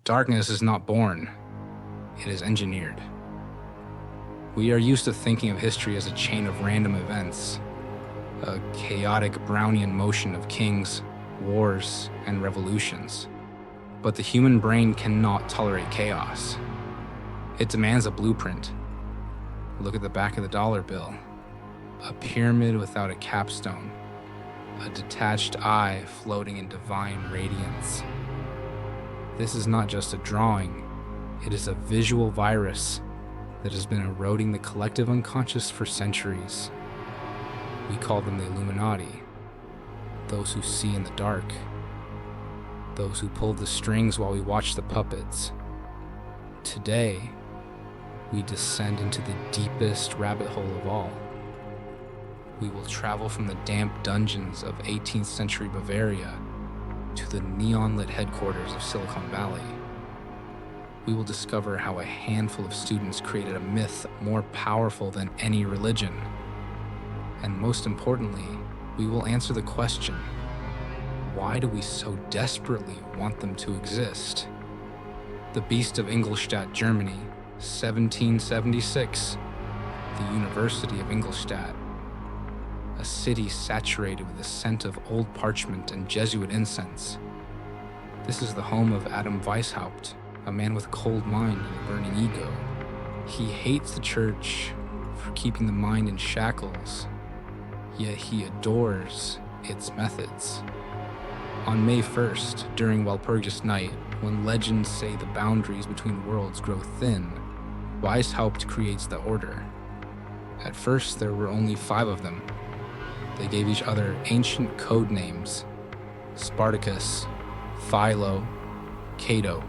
Darkness is not born, it is engineered. We are used to thinking of history as a chain of random events, a chaotic Brownian motion of kings, wars, and revolutions. But the human brain cannot tolerate chaos. It demands a blueprint. Look at the back of the dollar bill. A pyramid without a capstone. A detached eye floating in divine radiance. This is not just a drawing, it is a visual virus that has been eroding the collective unconscious for centuries. We call them the Illuminati, those who see in the dark, those who pull the strings while we watch the puppets. Today, we descend into the deepest rabbit hole of all. We will travel from the damp dungeons of 18th century Bavaria to the neon-lit headquarters of Silicon Valley. We will discover how a handful of students created a myth more powerful than any religion. And most importantly, we will answer the question, why do we so desperately want them to exist? The Beast of Ingolstadt, Germany, 1776. The University of Ingolstadt. A city saturated with the scent of old parchment and Jesuit incense. This is the home of Adam Weishaupt, a man with a cold mind and a burning ego. He hates the church for keeping the mind in shackles, yet he adores its methods. On May 1st, during Walpurgis Night, when legends say the boundaries between worlds grow thin, Weishaupt creates the Order. At first, there were only 5 of them. They gave each other ancient code names: Spartacus, Philo, Cato.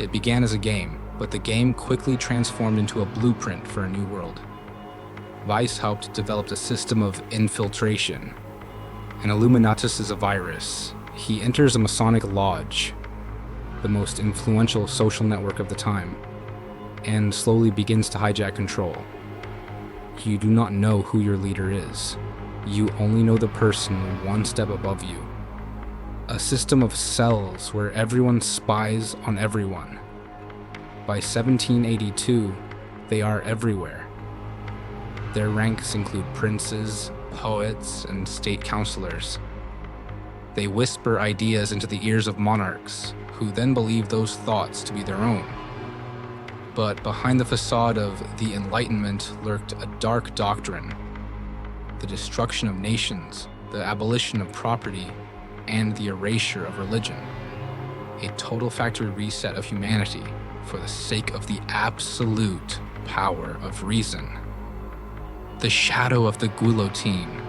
It began as a game, but the game quickly transformed into a blueprint for a new world. Weishaupt developed a system of infiltration. An Illuminatus is a virus. He enters a Masonic lodge, the most influential social network of the time, and slowly begins to hijack control. You do not know who your leader is. You only know the person one step above you. A system of cells where everyone spies on everyone. By 1782, they are everywhere. Their ranks include princes, poets, and state councilors. They whisper ideas into the ears of monarchs, who then believe those thoughts to be their own. But behind the facade of the Enlightenment lurked a dark doctrine: the destruction of nations, the abolition of property, and the erasure of religion. A total factory reset of humanity for the sake of the absolute power of reason. The shadow of the guillotine.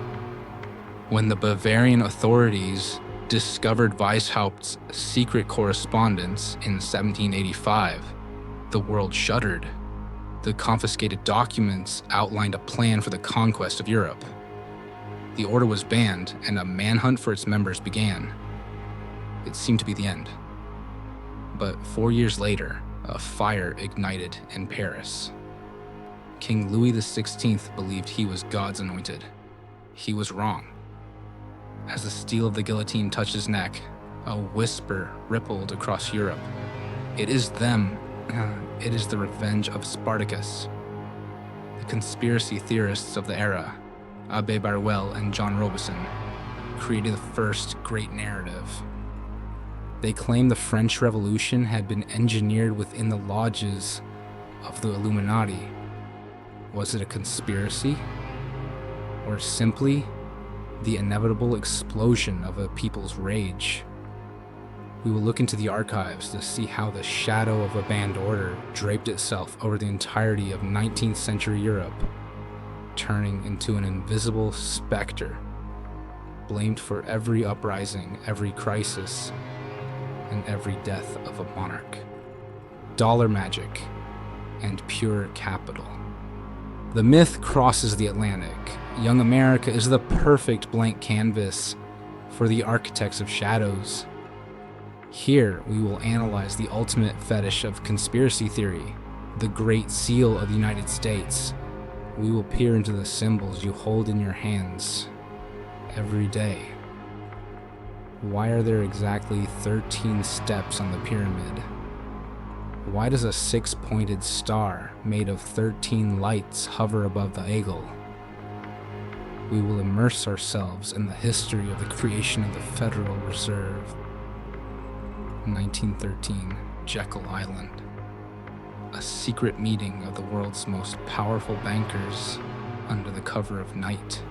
When the Bavarian authorities discovered Weishaupt's secret correspondence in 1785, the world shuddered. The confiscated documents outlined a plan for the conquest of Europe. The Order was banned, and a manhunt for its members began. It seemed to be the end. But 4 years later, a fire ignited in Paris. King Louis XVI believed he was God's anointed. He was wrong. As the steel of the guillotine touched his neck, a whisper rippled across Europe. It is them. It is the revenge of Spartacus. The conspiracy theorists of the era, Abbé Barruel and John Robison, created the first great narrative. They claimed the French Revolution had been engineered within the lodges of the Illuminati. Was it a conspiracy? Or simply the inevitable explosion of a people's rage? We will look into the archives to see how the shadow of a banned order draped itself over the entirety of 19th century Europe, turning into an invisible specter, blamed for every uprising, every crisis, and every death of a monarch. Dollar magic and pure capital. The myth crosses the Atlantic. Young America is the perfect blank canvas for the architects of shadows. Here, we will analyze the ultimate fetish of conspiracy theory, the Great Seal of the United States. We will peer into the symbols you hold in your hands every day. Why are there exactly 13 steps on the pyramid? Why does a 6-pointed star made of 13 lights hover above the eagle? We will immerse ourselves in the history of the creation of the Federal Reserve. 1913, Jekyll Island. A secret meeting of the world's most powerful bankers under the cover of night.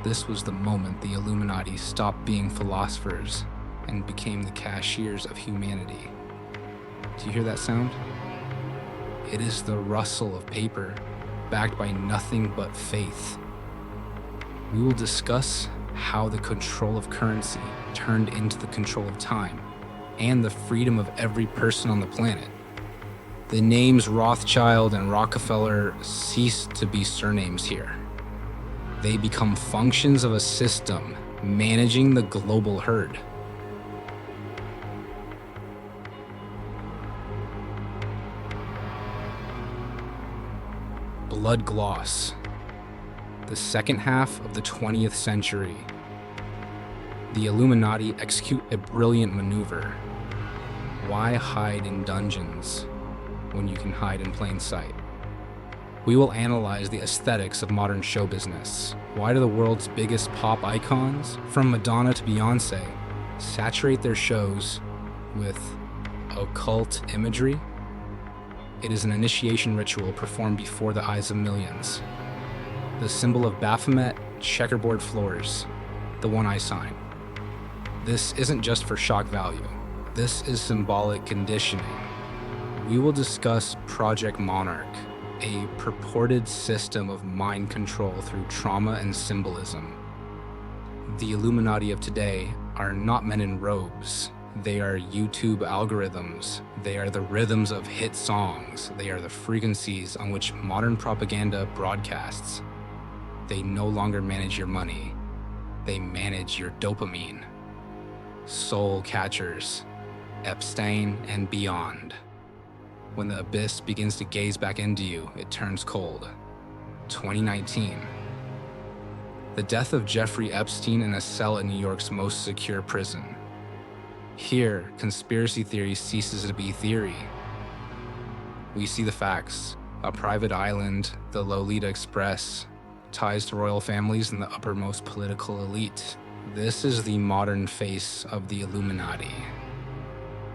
This was the moment the Illuminati stopped being philosophers and became the cashiers of humanity. Do you hear that sound? It is the rustle of paper, backed by nothing but faith. We will discuss how the control of currency turned into the control of time and the freedom of every person on the planet. The names Rothschild and Rockefeller cease to be surnames here. They become functions of a system managing the global herd. Blood gloss. The second half of the 20th century. The Illuminati execute a brilliant maneuver. Why hide in dungeons when you can hide in plain sight? We will analyze the aesthetics of modern show business. Why do the world's biggest pop icons, from Madonna to Beyonce, saturate their shows with occult imagery? It is an initiation ritual performed before the eyes of millions. The symbol of Baphomet, checkerboard floors, the one-eye sign. This isn't just for shock value. This is symbolic conditioning. We will discuss Project Monarch, a purported system of mind control through trauma and symbolism. The Illuminati of today are not men in robes. They are YouTube algorithms. They are the rhythms of hit songs. They are the frequencies on which modern propaganda broadcasts. They no longer manage your money. They manage your dopamine. Soul catchers, Epstein and beyond. When the abyss begins to gaze back into you, it turns cold. 2019. The death of Jeffrey Epstein in a cell in New York's most secure prison. Here, conspiracy theory ceases to be theory. We see the facts. A private island, the Lolita Express, ties to royal families and the uppermost political elite. This is the modern face of the Illuminati.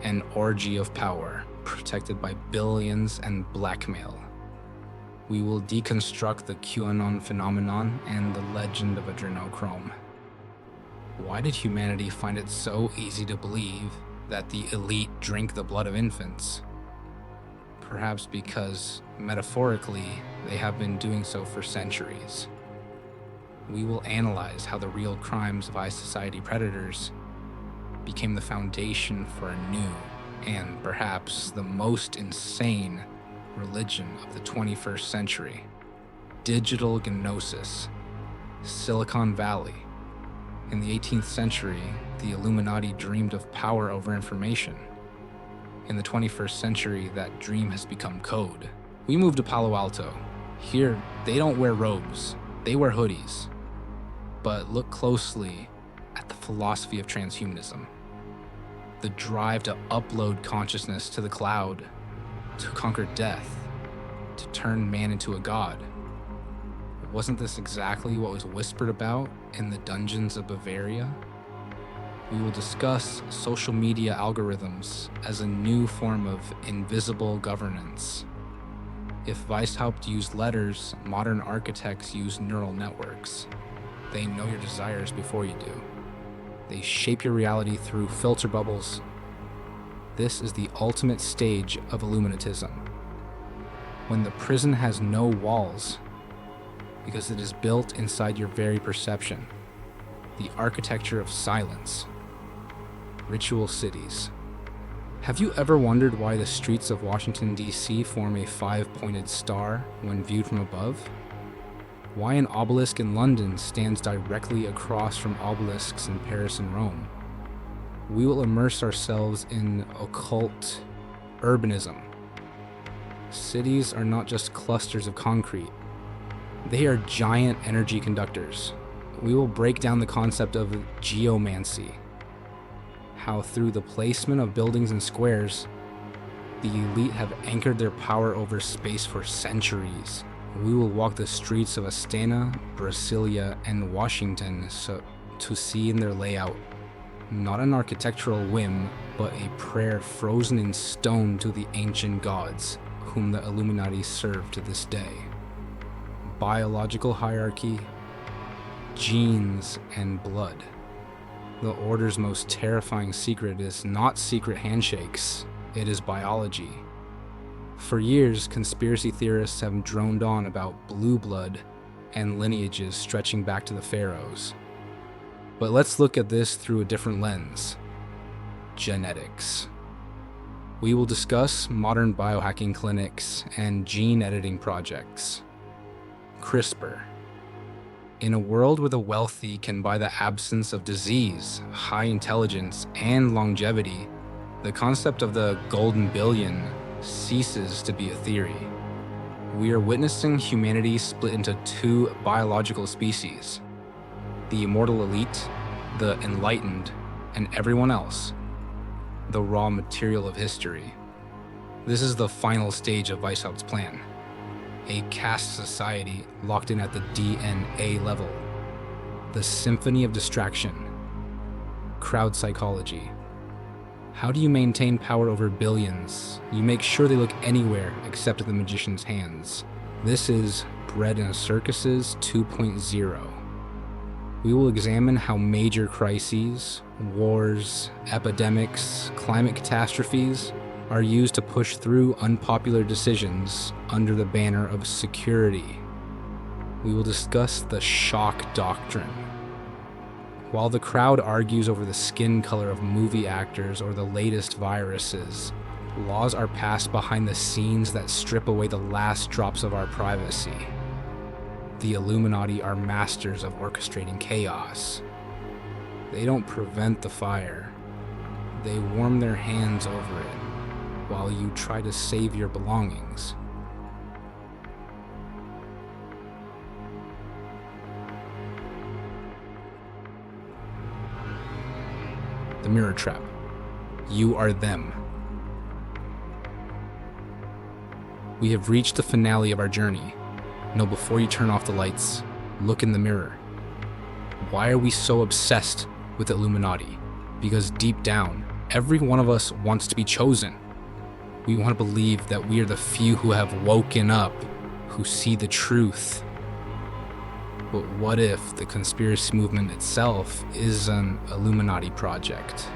An orgy of power, protected by billions and blackmail. We will deconstruct the QAnon phenomenon and the legend of adrenochrome. Why did humanity find it so easy to believe that the elite drink the blood of infants? Perhaps because, metaphorically, they have been doing so for centuries. We will analyze how the real crimes of high society predators became the foundation for a new, and perhaps the most insane, religion of the 21st century. Digital gnosis, Silicon Valley. In the 18th century, the Illuminati dreamed of power over information. In the 21st century, that dream has become code. We moved to Palo Alto. Here, they don't wear robes, they wear hoodies. But look closely at the philosophy of transhumanism. The drive to upload consciousness to the cloud, to conquer death, to turn man into a god. Wasn't this exactly what was whispered about in the dungeons of Bavaria? We will discuss social media algorithms as a new form of invisible governance. If Weishaupt used letters, modern architects use neural networks. They know your desires before you do. They shape your reality through filter bubbles. This is the ultimate stage of Illuminatism. When the prison has no walls, because it is built inside your very perception. The architecture of silence. Ritual cities. Have you ever wondered why the streets of Washington, D.C. form a 5-pointed star when viewed from above? Why an obelisk in London stands directly across from obelisks in Paris and Rome? We will immerse ourselves in occult urbanism. Cities are not just clusters of concrete. They are giant energy conductors. We will break down the concept of geomancy, how through the placement of buildings and squares, The elite have anchored their power over space for centuries. We will walk the streets of Astana, Brasilia, and Washington to see in their layout, not an architectural whim, but a prayer frozen in stone to the ancient gods, whom the Illuminati serve to this day. Biological hierarchy, genes, and blood. The Order's most terrifying secret is not secret handshakes, it is biology. For years, conspiracy theorists have droned on about blue blood and lineages stretching back to the pharaohs. But let's look at this through a different lens: genetics. We will discuss modern biohacking clinics and gene editing projects. CRISPR. In a world where the wealthy can buy the absence of disease, high intelligence, and longevity, the concept of the golden billion ceases to be a theory. We are witnessing humanity split into two biological species: the immortal elite, the enlightened, and everyone else, the raw material of history. This is the final stage of Weishaupt's plan. A caste society locked in at the DNA level. The symphony of distraction. Crowd psychology. How do you maintain power over billions? You make sure they look anywhere except at the magician's hands. This is Bred in Circuses 2.0. We will examine how major crises, wars, epidemics, climate catastrophes are used to push through unpopular decisions under the banner of security. We will discuss the shock doctrine. While the crowd argues over the skin color of movie actors or the latest viruses, laws are passed behind the scenes that strip away the last drops of our privacy. The Illuminati are masters of orchestrating chaos. They don't prevent the fire. They warm their hands over it while you try to save your belongings. The mirror trap. You are them. We have reached the finale of our journey. No, before you turn off the lights, look in the mirror. Why are we so obsessed with the Illuminati? Because deep down, every one of us wants to be chosen. We want to believe that we are the few who have woken up, who see the truth. But what if the conspiracy movement itself is an Illuminati project?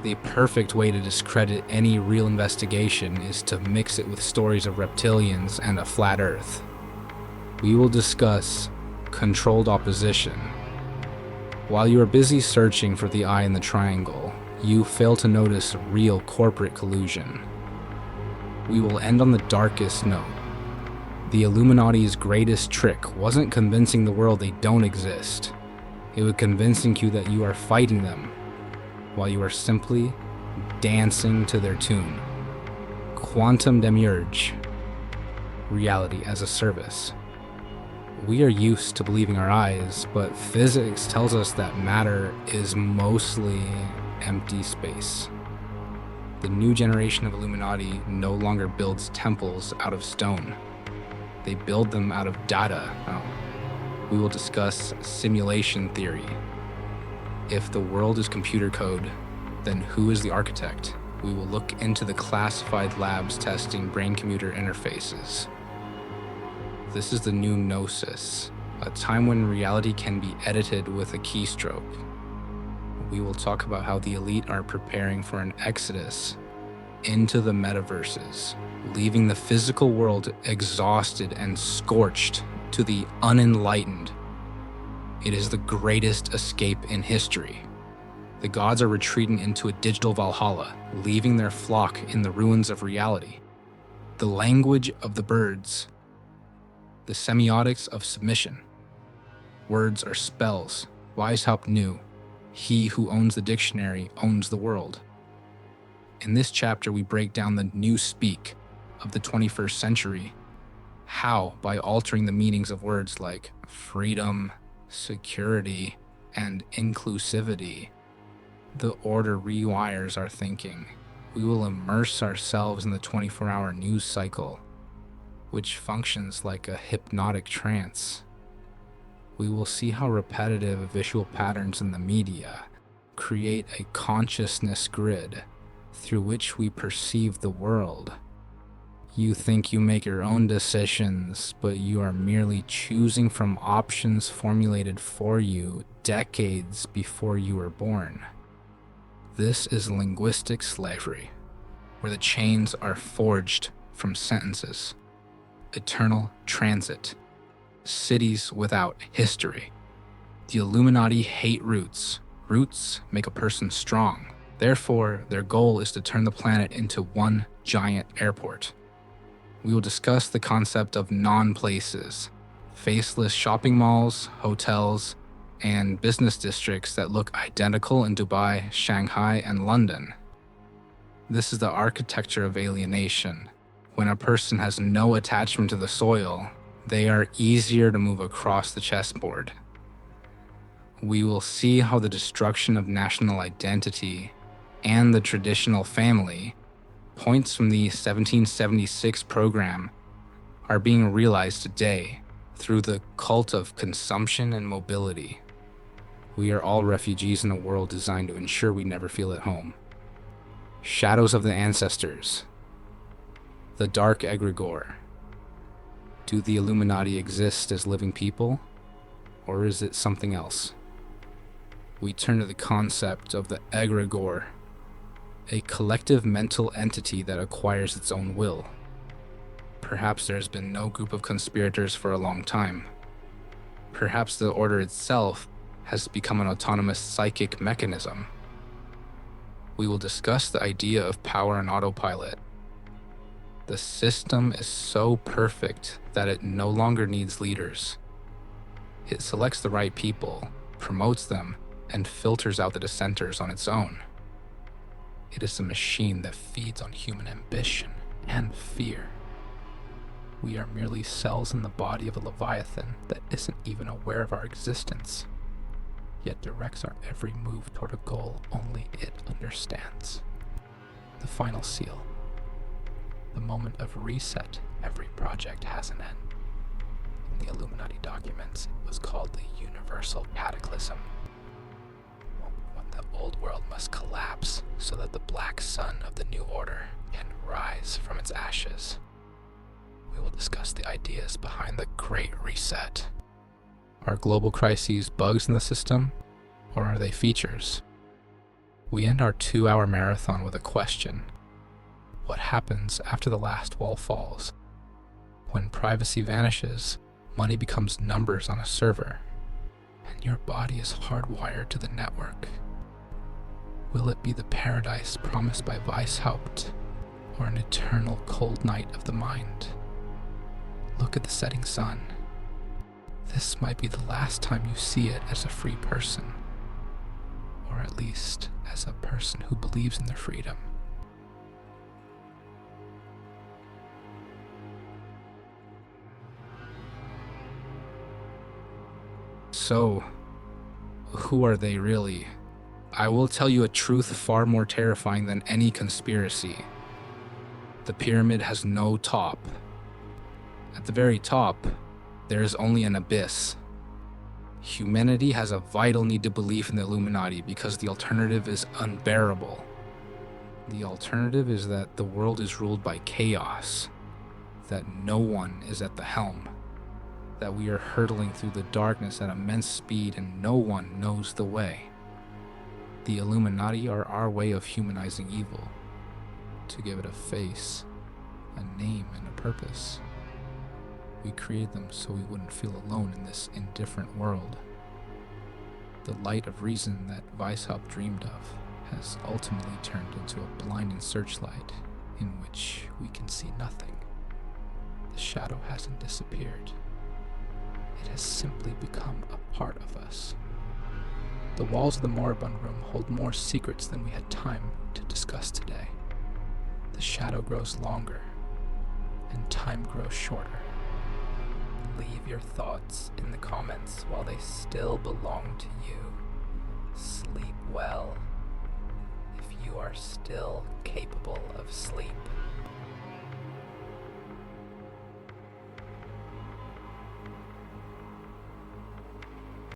The perfect way to discredit any real investigation is to mix it with stories of reptilians and a flat earth. We will discuss controlled opposition. While you are busy searching for the eye in the triangle, you fail to notice real corporate collusion. We will end on the darkest note. The Illuminati's greatest trick wasn't convincing the world they don't exist. It was convincing you that you are fighting them, while you are simply dancing to their tune. Quantum demiurge. Reality as a service. We are used to believing our eyes, but physics tells us that matter is mostly empty space. The new generation of Illuminati no longer builds temples out of stone. They build them out of data. We will discuss simulation theory. If the world is computer code, then who is the architect? We will look into the classified labs testing brain-computer interfaces. This is the new gnosis, a time when reality can be edited with a keystroke. We will talk about how the elite are preparing for an exodus into the metaverses, leaving the physical world exhausted and scorched to the unenlightened. It is the greatest escape in history. The gods are retreating into a digital Valhalla, leaving their flock in the ruins of reality. The language of the birds. The semiotics of submission. Words are spells. Weishaupt knew. He who owns the dictionary owns the world. In this chapter, we break down the new speak of the 21st century. How? By altering the meanings of words like freedom, security, and inclusivity. The Order rewires our thinking. We will immerse ourselves in the 24-hour news cycle, which functions like a hypnotic trance. We will see how repetitive visual patterns in the media create a consciousness grid through which we perceive the world. You think you make your own decisions, but you are merely choosing from options formulated for you decades before you were born. This is linguistic slavery, where the chains are forged from sentences. Eternal transit. Cities without history. The Illuminati hate roots. Roots make a person strong. Therefore, their goal is to turn the planet into one giant airport. We will discuss the concept of non-places, faceless shopping malls, hotels, and business districts that look identical in Dubai, Shanghai, and London. This is the architecture of alienation. When a person has no attachment to the soil, they are easier to move across the chessboard. We will see how the destruction of national identity and the traditional family, points from the 1776 program, are being realized today through the cult of consumption and mobility. We are all refugees in a world designed to ensure we never feel at home. Shadows of the ancestors. The dark egregore. Do the Illuminati exist as living people, or is it something else? We turn to the concept of the egregore, a collective mental entity that acquires its own will. Perhaps there has been no group of conspirators for a long time. Perhaps the order itself has become an autonomous psychic mechanism. We will discuss the idea of power and autopilot. The system is so perfect that it no longer needs leaders. It selects the right people, promotes them, and filters out the dissenters on its own. It is a machine that feeds on human ambition and fear. We are merely cells in the body of a leviathan that isn't even aware of our existence, yet directs our every move toward a goal only it understands. The final seal. The moment of reset. Every project has an end. In the Illuminati documents, it was called the Universal Cataclysm. When the old world must collapse so that the black sun of the new order can rise from its ashes. We will discuss the ideas behind the Great Reset. Are global crises bugs in the system, or are they features? We end our 2-hour marathon with a question. What happens after the last wall falls? When privacy vanishes, money becomes numbers on a server, and your body is hardwired to the network. Will it be the paradise promised by ʔɪᴏ, or an eternal cold night of the mind? Look at the setting sun. This might be the last time you see it as a free person, or at least as a person who believes in their freedom. So, who are they really? I will tell you a truth far more terrifying than any conspiracy. The pyramid has no top. At the very top, there is only an abyss. Humanity has a vital need to believe in the Illuminati because the alternative is unbearable. The alternative is that the world is ruled by chaos, that no one is at the helm, that we are hurtling through the darkness at immense speed and no one knows the way. The Illuminati are our way of humanizing evil, to give it a face, a name, and a purpose. We created them so we wouldn't feel alone in this indifferent world. The light of reason that ʔɪᴏ dreamed of has ultimately turned into a blinding searchlight in which we can see nothing. The shadow hasn't disappeared. It has simply become a part of us. The walls of the moribund room hold more secrets than we had time to discuss today. The shadow grows longer, and time grows shorter. Leave your thoughts in the comments while they still belong to you. Sleep well. If you you are still capable